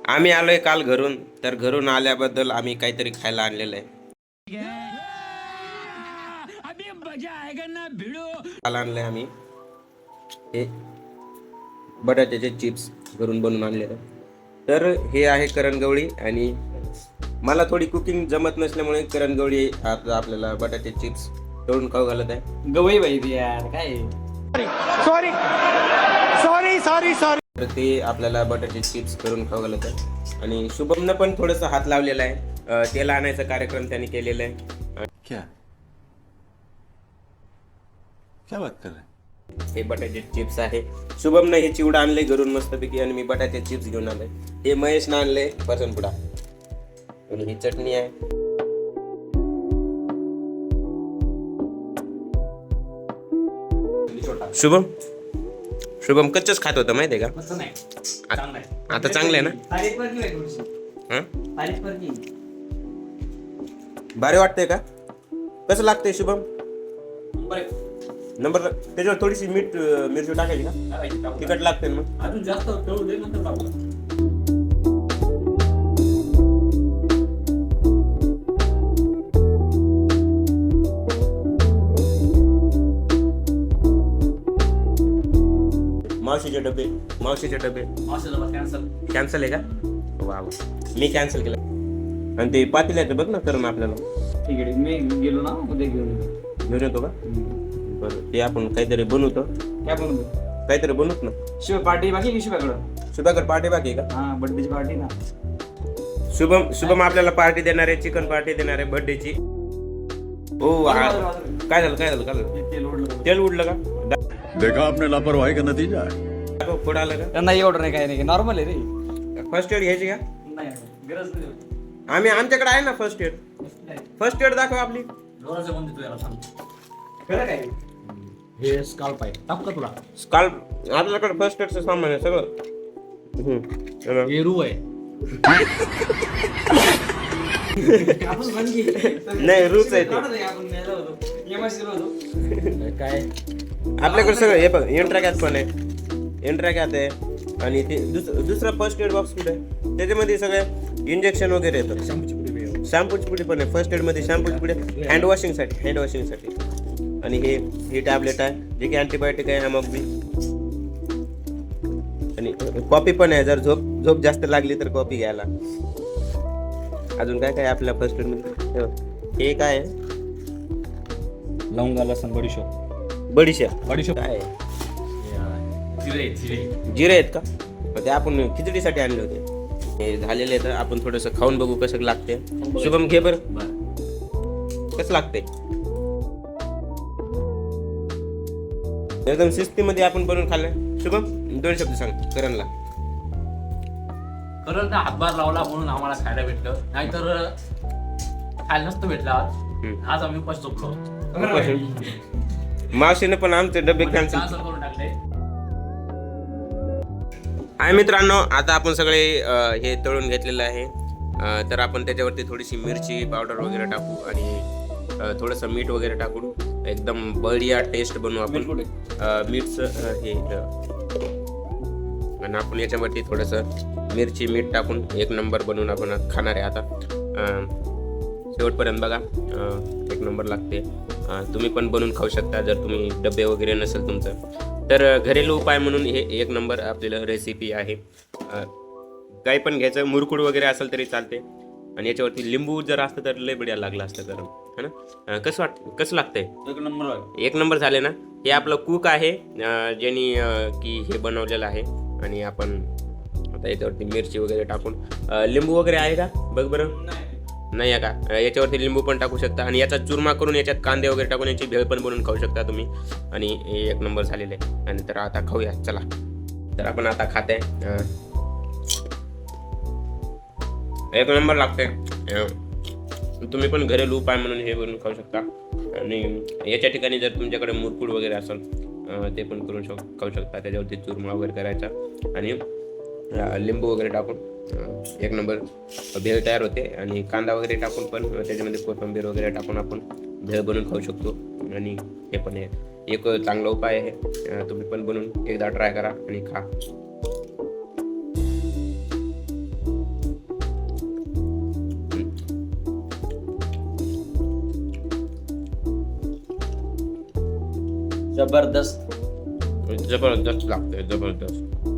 आम्ही आलोय काल घरून, तर घरून आल्याबद्दल आम्ही काहीतरी खायला आणलेलं आहे. काल आणलंय आम्ही हे बटाट्याचे चिप्स घरून बनवून आणलेलं. तर हे आहे करंगवळी, आणि मला थोडी कुकिंग जमत नसल्यामुळे करंगवळी आता आपल्याला बटाटे चिप्स तळून खाऊ घालत आहे. गवई बाई यार काय सॉरी सॉरी सॉरी सॉरी. तर ते आपल्याला बटाटे चिप्स करून खाऊ घालत आहे. आणि शुभमनं पण थोडंसं हात लावलेला आहे. तेल आणायचा कार्यक्रम त्यांनी केलेला आहे. क्या क्या बात कर रहे हैं? हे बटाटे चिप्स आहे. शुभमनं हे चिवडा आणले घरून मस्तपैकी, आणि मी बटाटे चिप्स घेऊन आलोय. हे महेशनं आणले परसनपुडा, आणि ही चटणी आहे. शुभम शुभम कच्चच खात होतं माहितीये का? आता चांगलं आहे ना? भारी वाटतंय का? कसं लागतंय शुभम? नंबर त्याच्यावर थोडीशी मिरची टाकायची का? तिखट लागते ना मग? अजून जास्त तळू दे नंतर टाकू. मावशीचे डबे कॅन्सल आहे का? वा, मी कॅन्सल केलं. आणि ते पातेल्याचं बघ ना करून आपल्याला. ठीक आहे, मी गेलो ना उद्या घेऊन येतो का? बरं, ते आपण काहीतरी बनवतो. काय बनवतो? काहीतरी बनवत ना. शिवाय पार्टी बाकी की शिवाकडं? शुभाकर पार्टी बाकी आहे का? हा, बर्थडेची पार्टी ना. शुभम आपल्याला पार्टी देणार आहे, चिकन पार्टी देणार आहे बर्थडेची. हो, काय झालं? तेल उडलं का? देखा आपने लापरवाही का नतीजा है. पुढं आलं का? नाही एवढं नाही, काय नाही, नॉर्मल आहे रे. फर्स्ट एड घ्यायची का? नाही गरज नाही. आमच्याकडे आहे ना फर्स्ट एड दाखव आपली. खरं काय हे स्काल्प आहे, टाकू का तुला? स्काल्प आपल्याकडे फर्स्ट एडचं सामान आहे सगळं. हे रू आहे. नाही, रूच आहे ते. काय आपल्याकडे सगळं हे बघ, इंट्राकॅट पण आहे, इंट्राकॅट आहे. आणि ते दुसरा फर्स्ट एड बॉक्स कुठे आहे? त्याच्यामध्ये सगळे इंजेक्शन वगैरे येतं. शॅम्पूची पुडी पण आहे फर्स्ट एड मध्ये. शॅम्पूची पुडी हँड वॉशिंगसाठी. आणि हे टॅबलेट आहे जे की अँटीबायोटिक आहे, अमोक्सी. आणि कॉपी पण आहे, जर झोप जास्त लागली तर कॉपी घ्यायला. अजून काय काय आपल्या फर्स्ट एड मध्ये? हे काय आहे? लवंगा लसण बडीशेप काय आहे? जिरे आहेत का? ते आपण खिचडीसाठी आणले होते. हे झालेले तर आपण थोडंसं खाऊन बघू कसं लागते. शुभम घे बरं, कसं लागते. एकदम शिस्तीमध्ये आपण बनवून खाल्लं. शुभम 2 शब्द सांग करणला. करण हातभार लावला म्हणून आम्हाला खायला भेटलं, नाहीतर खायला नसतं भेटला. आज आम्ही उपास झोपलो. मावशीने पण आमचे डबे कॅन्सल करून टाकले. आहे मित्रांनो, आता आपण सगळे हे तळून घेतलेलं आहे. तर आपण त्याच्यावरती थोडीशी मिरची पावडर वगैरे टाकू, आणि थोडंसं मीठ वगैरे टाकून एकदम बढिया टेस्ट बनवू आपण. मीठचं हे, आणि आपण याच्यावरती थोडंसं मिरची मीठ टाकून एक नंबर बनवून आपण खाणार आहे. आता शेवटपर्यंत बघा, एक नंबर लागते. तुम्ही पण बनवून खाऊ शकता जर तुम्ही डबे वगैरे नसेल तुमचं तर. घरेलू उपाय म्हणून हे एक नंबर आपल्याला रेसिपी आहे. काही पण घ्यायचं, मुरकुड वगैरे असेल तरी चालते. आणि याच्यावरती लिंबू जर असतं तर लय बढिया लागलं असतं गरम, है ना? कसं लागतंय? एक नंबर झाले ना. हे आपलं कुक आहे ज्यांनी की हे बनवलेलं आहे. आणि आपण आता याच्यावरती मिरची वगैरे टाकून, लिंबू वगैरे आहे का बघ बरं. नाही आहे का? याच्यावरती लिंबू पण टाकू शकता, आणि याचा चुरमा करून याच्यात कांदे वगैरे टाकून याची भेळ पण बनवून खाऊ शकता तुम्ही. आणि हे एक नंबर झालेलं आहे. आणि तर आता खाऊया, चला. तर आपण आता खाते. एक नंबर लागते. तुम्ही पण घरेलू उपाय म्हणून हे बनवून खाऊ शकता. आणि याच्या ठिकाणी जर तुमच्याकडे मुरकुड वगैरे असेल ते पण करून खाऊ शकता. त्याच्यावरती चुरमा वगैरे करायचा, आणि लिंबू वगैरे टाकून एक नंबर भेळ तयार होते. आणि कांदा वगैरे टाकून पण त्याच्यामध्ये कोथिंबीर वगैरे टाकून आपण भेळ बनवून खाऊ शकतो. आणि हे पण एक चांगला उपाय आहे. तुम्ही पण बनवून एकदा ट्राय करा आणि खा. जबरदस्त. जबरदस्त लागतंय, जबरदस्त.